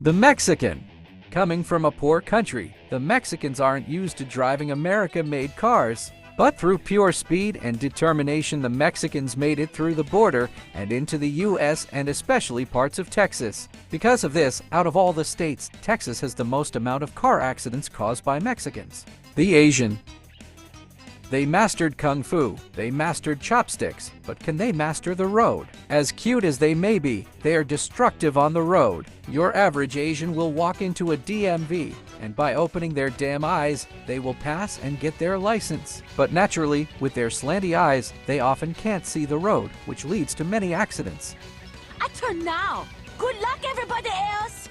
The Mexican. Coming from a poor country, the Mexicans aren't used to driving America-made cars. But through pure speed and determination, the Mexicans made it through the border and into the U.S. and especially parts of Texas. Because of this, out of all the states, Texas has the most amount of car accidents caused by Mexicans. The Asian. They mastered Kung Fu, they mastered chopsticks, but can they master the road? As cute as they may be, they are destructive on the road. Your average Asian will walk into a DMV, and by opening their damn eyes, they will pass and get their license. But naturally, with their slanty eyes, they often can't see the road, which leads to many accidents. I turn now. Good luck, everybody else.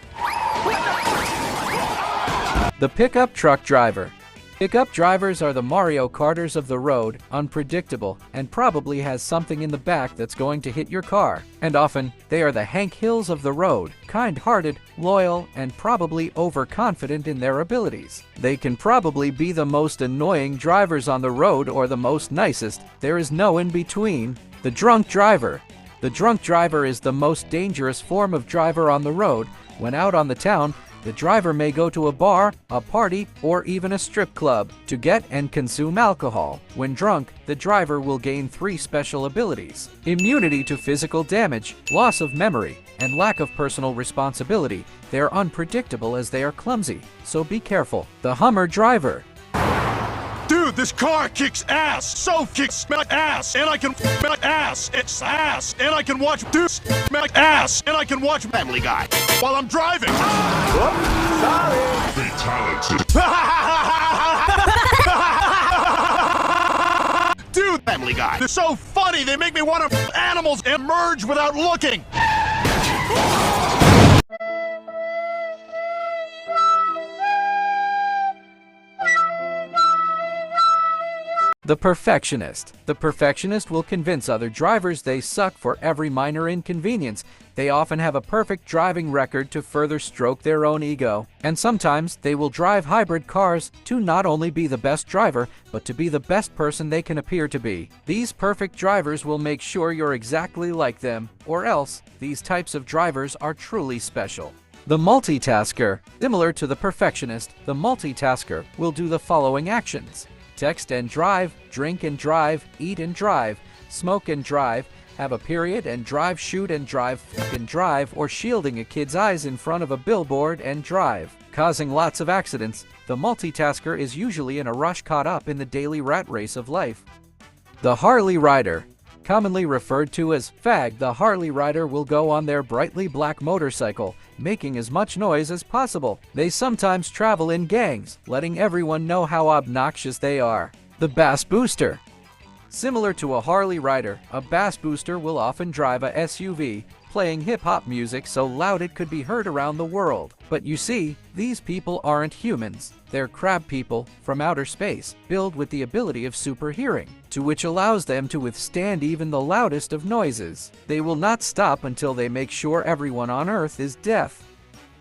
The pickup truck driver. Pickup drivers are the Mario Karters of the road, unpredictable, and probably has something in the back that's going to hit your car. And often, they are the Hank Hills of the road, kind-hearted, loyal, and probably overconfident in their abilities. They can probably be the most annoying drivers on the road or the most nicest. There is no in-between. The drunk driver. The drunk driver is the most dangerous form of driver on the road. When out on the town, the driver may go to a bar, a party, or even a strip club to get and consume alcohol. When drunk, the driver will gain 3 special abilities: immunity to physical damage, loss of memory, and lack of personal responsibility. They are unpredictable as they are clumsy, so be careful. The Hummer driver. Dude, this car kicks ass! So kicks my ass! And I can my ass! It's ass! And I can watch dudes my ass! And I can watch Family Guy while I'm driving! Fatality. Dude, Family Guy! They're so funny, they make me want to animals emerge without looking! The perfectionist. The perfectionist will convince other drivers they suck for every minor inconvenience. They often have a perfect driving record to further stroke their own ego. And sometimes they will drive hybrid cars to not only be the best driver, but to be the best person they can appear to be. These perfect drivers will make sure you're exactly like them, or else these types of drivers are truly special. The multitasker. Similar to the perfectionist, the multitasker will do the following actions: text and drive, drink and drive, eat and drive, smoke and drive, have a period and drive, shoot and drive, f and drive, or shielding a kid's eyes in front of a billboard and drive. Causing lots of accidents, the multitasker is usually in a rush caught up in the daily rat race of life. The Harley Rider. Commonly referred to as fag, the Harley Rider will go on their brightly black motorcycle, making as much noise as possible. They sometimes travel in gangs, letting everyone know how obnoxious they are. The Bass Booster. Similar to a Harley Rider, a bass booster will often drive a SUV, playing hip-hop music so loud it could be heard around the world. But you see, these people aren't humans. They're crab people from outer space, built with the ability of super hearing, to which allows them to withstand even the loudest of noises. They will not stop until they make sure everyone on Earth is deaf.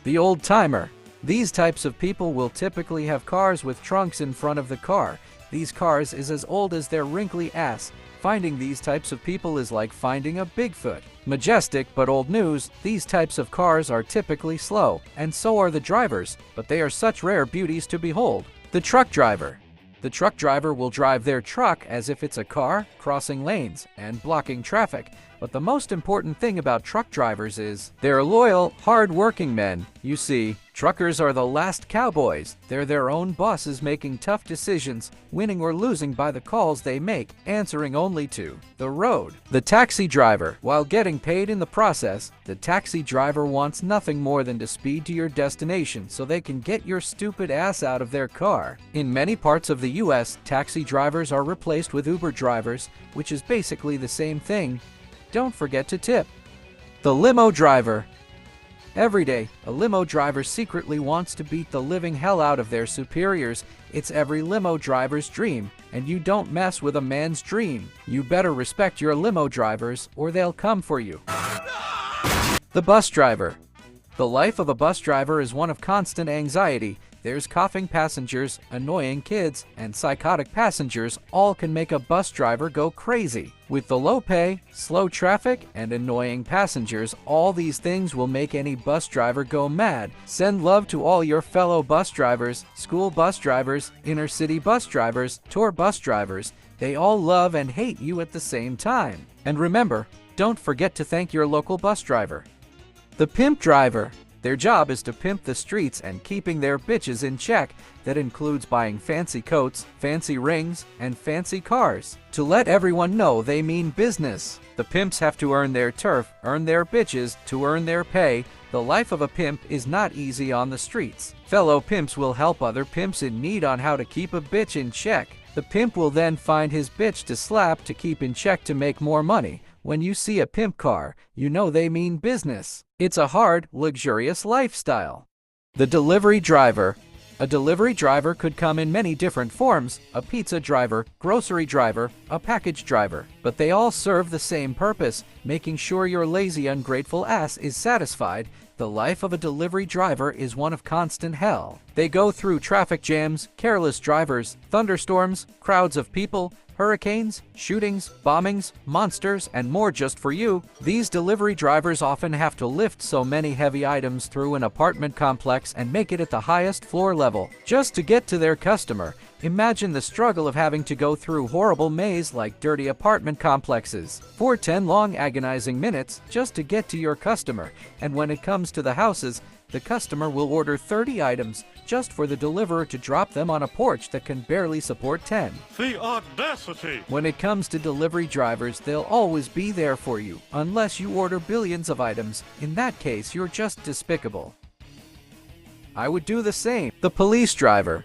The old-timer. These types of people will typically have cars with trunks in front of the car. These cars is as old as their wrinkly ass. Finding these types of people is like finding a Bigfoot. Majestic but old news, these types of cars are typically slow, and so are the drivers, but they are such rare beauties to behold. The truck driver. The truck driver will drive their truck as if it's a car, crossing lanes and blocking traffic. But the most important thing about truck drivers is they're loyal, hard-working men. You see, truckers are the last cowboys. They're their own bosses, making tough decisions, winning or losing by the calls they make, answering only to the road. The taxi driver. While getting paid in the process, the taxi driver wants nothing more than to speed to your destination so they can get your stupid ass out of their car. In many parts of the U.S., taxi drivers are replaced with Uber drivers, which is basically the same thing. Don't forget to tip. The limo driver. Every day, a limo driver secretly wants to beat the living hell out of their superiors. It's every limo driver's dream, and you don't mess with a man's dream. You better respect your limo drivers, or they'll come for you. The bus driver. The life of a bus driver is one of constant anxiety. There's coughing passengers, annoying kids, and psychotic passengers all can make a bus driver go crazy. With the low pay, slow traffic, and annoying passengers, all these things will make any bus driver go mad. Send love to all your fellow bus drivers, school bus drivers, inner city bus drivers, tour bus drivers. They all love and hate you at the same time. And remember, don't forget to thank your local bus driver. The Pimp Driver. Their job is to pimp the streets and keeping their bitches in check. That includes buying fancy coats, fancy rings, and fancy cars. To let everyone know they mean business. The pimps have to earn their turf, earn their bitches, to earn their pay. The life of a pimp is not easy on the streets. Fellow pimps will help other pimps in need on how to keep a bitch in check. The pimp will then find his bitch to slap to keep in check to make more money. When you see a pimp car, you know they mean business. It's a hard, luxurious lifestyle. The delivery driver. A delivery driver could come in many different forms: a pizza driver, grocery driver, a package driver. But they all serve the same purpose, making sure your lazy, ungrateful ass is satisfied. The life of a delivery driver is one of constant hell. They go through traffic jams, careless drivers, thunderstorms, crowds of people, hurricanes, shootings, bombings, monsters, and more just for you. These delivery drivers often have to lift so many heavy items through an apartment complex and make it at the highest floor level just to get to their customer. Imagine the struggle of having to go through horrible maze like dirty apartment complexes for 10 long agonizing minutes just to get to your customer. And when it comes to the houses, the customer will order 30 items just for the deliverer to drop them on a porch that can barely support 10. The audacity! When it comes to delivery drivers, they'll always be there for you, unless you order billions of items. In that case, you're just despicable. I would do the same. The police driver.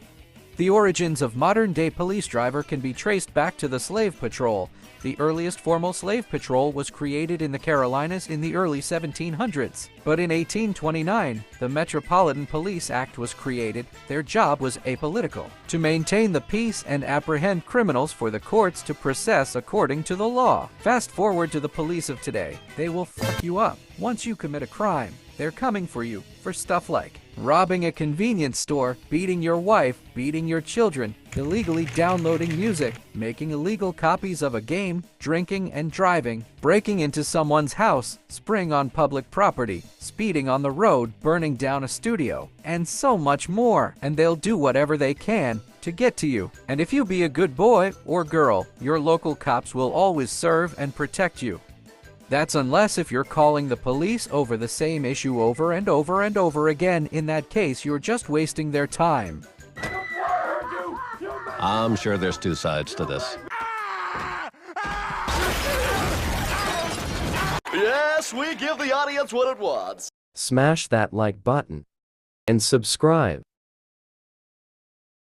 The origins of modern-day police driver can be traced back to the slave patrol. The earliest formal slave patrol was created in the Carolinas in the early 1700s. But in 1829, the Metropolitan Police Act was created. Their job was apolitical: to maintain the peace and apprehend criminals for the courts to process according to the law. Fast forward to the police of today. They will fuck you up. Once you commit a crime, they're coming for you for stuff like robbing a convenience store, beating your wife, beating your children, illegally downloading music, making illegal copies of a game, drinking and driving, breaking into someone's house, spraying on public property, speeding on the road, burning down a studio, and so much more. And they'll do whatever they can to get to you. And if you be a good boy or girl, your local cops will always serve and protect you. That's unless if you're calling the police over the same issue over and over and over again. In that case, you're just wasting their time. I'm sure there's two sides to this. Yes, we give the audience what it wants. Smash that like button and subscribe.